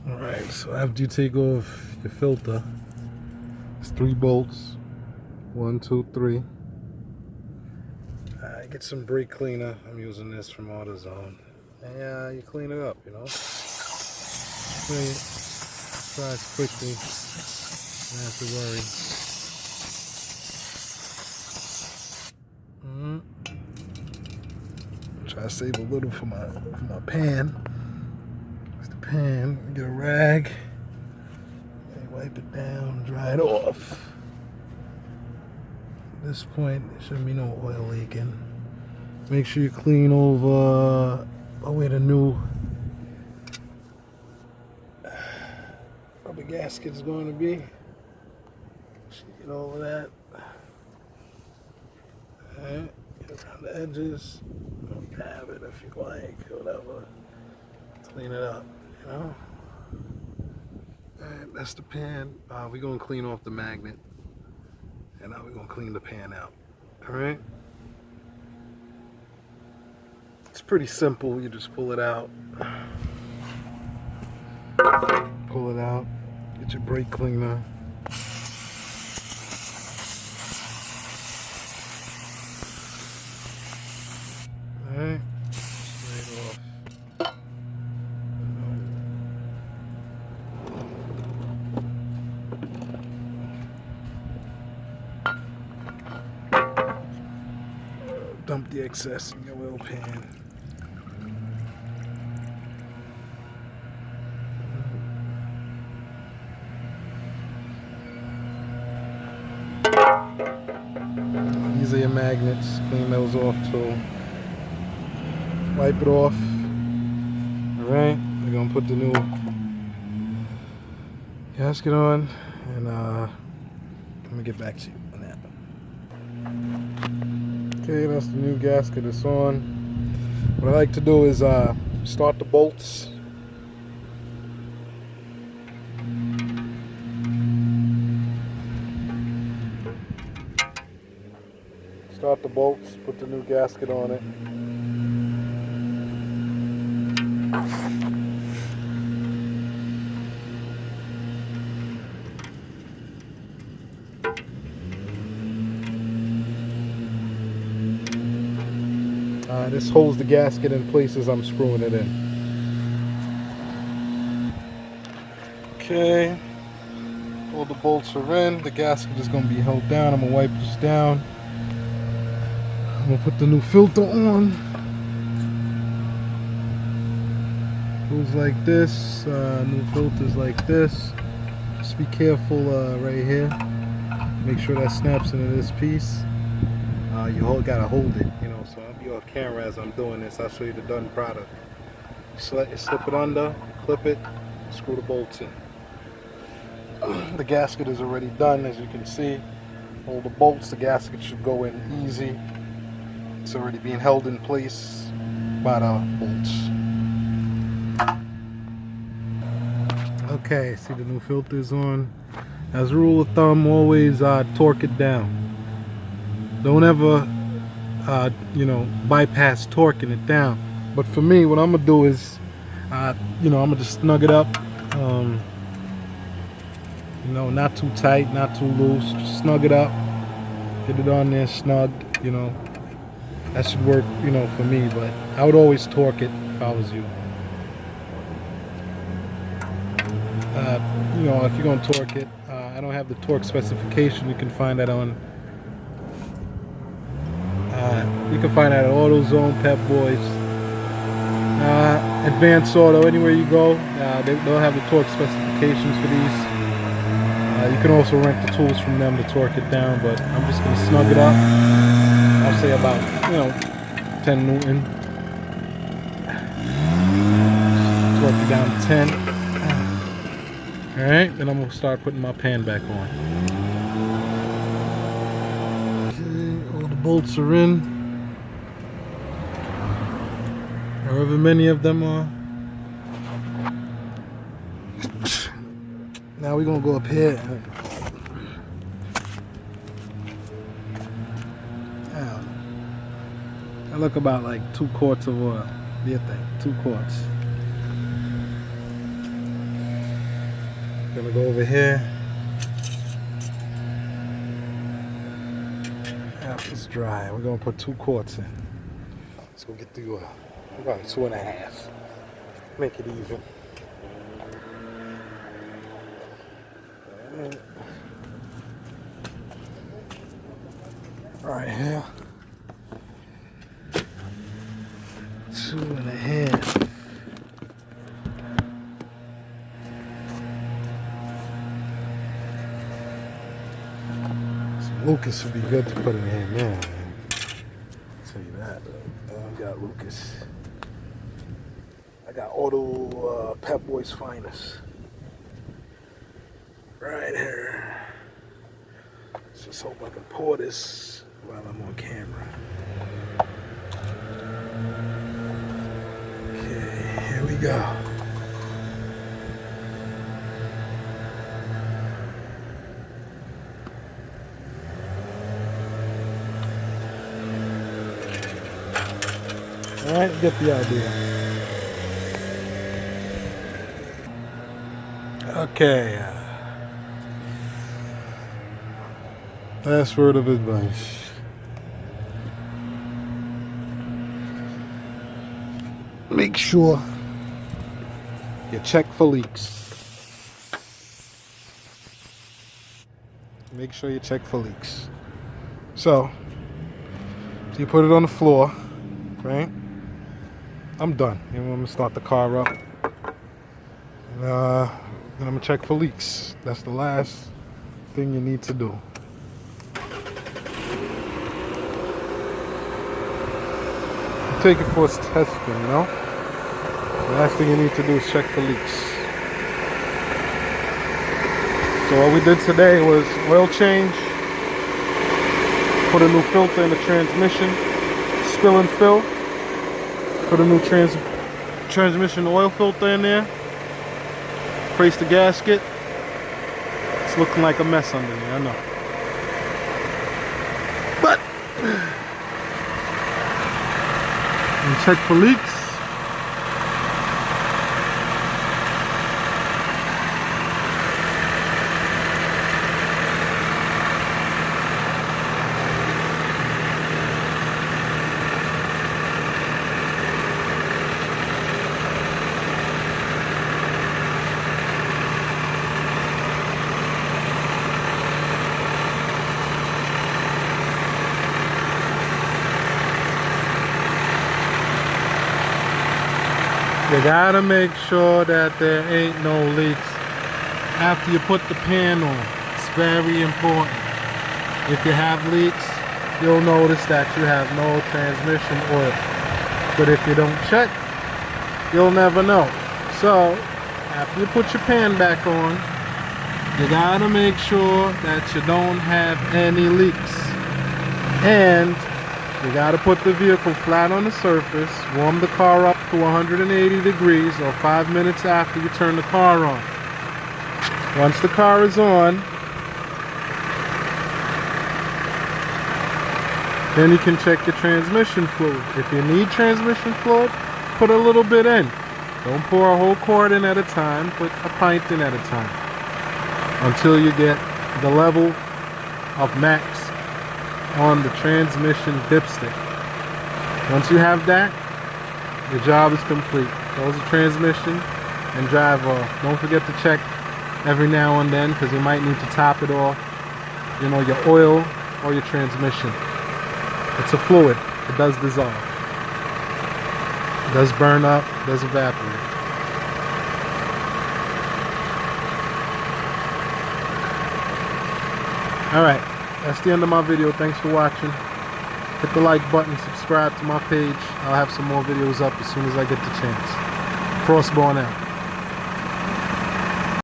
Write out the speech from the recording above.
Alright, so after you take off your filter, it's 3 bolts. 1, 2, 3. Get some brake cleaner. I'm using this from AutoZone. And you clean it up, you know. Clean it. Try as quickly. Don't have to worry. Try to save a little for my pan. It's the pan. Get a rag. And wipe it down. Dry it off. At this point, there shouldn't be no oil leaking. Make sure you clean over where the new rubber gasket is going to be. Get over that. Alright, get around the edges. Dab it if you like, whatever. Clean it up, you know? Alright, that's the pan. We're going to clean off the magnet. And now we're going to clean the pan out. Alright? It's pretty simple. You just pull it out. Pull it out. Get your brake cleaner. Alright. Straight off. Dump the excess in your oil pan. These are your magnets. Clean those off too. Wipe it off. Alright, we're gonna put the new gasket on, and let me get back to you on that. Okay, that's the new gasket. It's on. What I like to do is start the bolts. Start the bolts, put the new gasket on it. This holds the gasket in place as I'm screwing it in. Okay, all the bolts are in. The gasket is going to be held down. I'm going to wipe this down. I'm going to put the new filter on. Goes like this. New filters like this. Just be careful right here. Make sure that snaps into this piece. You gotta hold it, you know, so I'll be off camera as I'm doing this. I'll show you the done product. Slip it under, clip it, screw the bolts in. The gasket is already done, as you can see. All the bolts, the gasket should go in easy. It's already being held in place by the bolts. Okay, see the new filters on. As a rule of thumb, always torque it down. Don't ever, bypass torquing it down. But for me, what I'm gonna do is, I'm gonna just snug it up. Not too tight, not too loose. Just snug it up. Get it on there snugged. That should work, for me. But I would always torque it if I was you. If you're gonna torque it, I don't have the torque specification. You can find that on. You can find that at AutoZone, Pep Boys, Advanced Auto. Anywhere you go, they'll have the torque specifications for these. You can also rent the tools from them to torque it down. But I'm just gonna snug it up. I'll say about 10 Newton. Torque it down to 10. Alright, then I'm going to start putting my pan back on. Okay, all the bolts are in. However many of them are. Now we're going to go up here. I look about like 2 quarts of oil. What do you think? 2 quarts. Gonna go over here. After it's dry, we're gonna put 2 quarts in. Let's go get the oil. About 2.5. Make it even. Right here. 2.5. Some Lucas would be good to put in here now, man. I'll tell you that. I got Lucas. I got Auto Pep Boys Finest. Right here. Let's just hope I can pour this while I'm on camera. Okay, here we go. Alright, get the idea. Okay. Last word of advice. Make sure you check for leaks. Make sure you check for leaks. So you put it on the floor, right? I'm done. And I'm gonna start the car up. And I'm gonna check for leaks. That's the last thing you need to do. Take it for a testing, you know? The last thing you need to do is check for leaks. So what we did today was oil change, put a new filter in the transmission, spill and fill, put a new transmission oil filter in there, replace the gasket. It's looking like a mess under there, I know. But and check for leaks. You gotta make sure that there ain't no leaks after you put the pan on. It's very important. If you have leaks, you'll notice that you have no transmission oil. But if you don't check, you'll never know. So, after you put your pan back on, you gotta make sure that you don't have any leaks. And you gotta put the vehicle flat on the surface, warm the car up to 180 degrees or 5 minutes after you turn the car on. Once the car is on, then you can check your transmission fluid. If you need transmission fluid, put a little bit in. Don't pour a whole quart in at a time, put a pint in at a time until you get the level of max on the transmission dipstick. Once you have that, your job is complete. Close the transmission and drive off. Don't forget to check every now and then because you might need to top it off, you know, your oil or your transmission. It's a fluid. It does dissolve. It does burn up, it does evaporate. Alright, that's the end of my video. Thanks for watching. Hit the like button, subscribe to my page. I'll have some more videos up as soon as I get the chance. Frostborn out.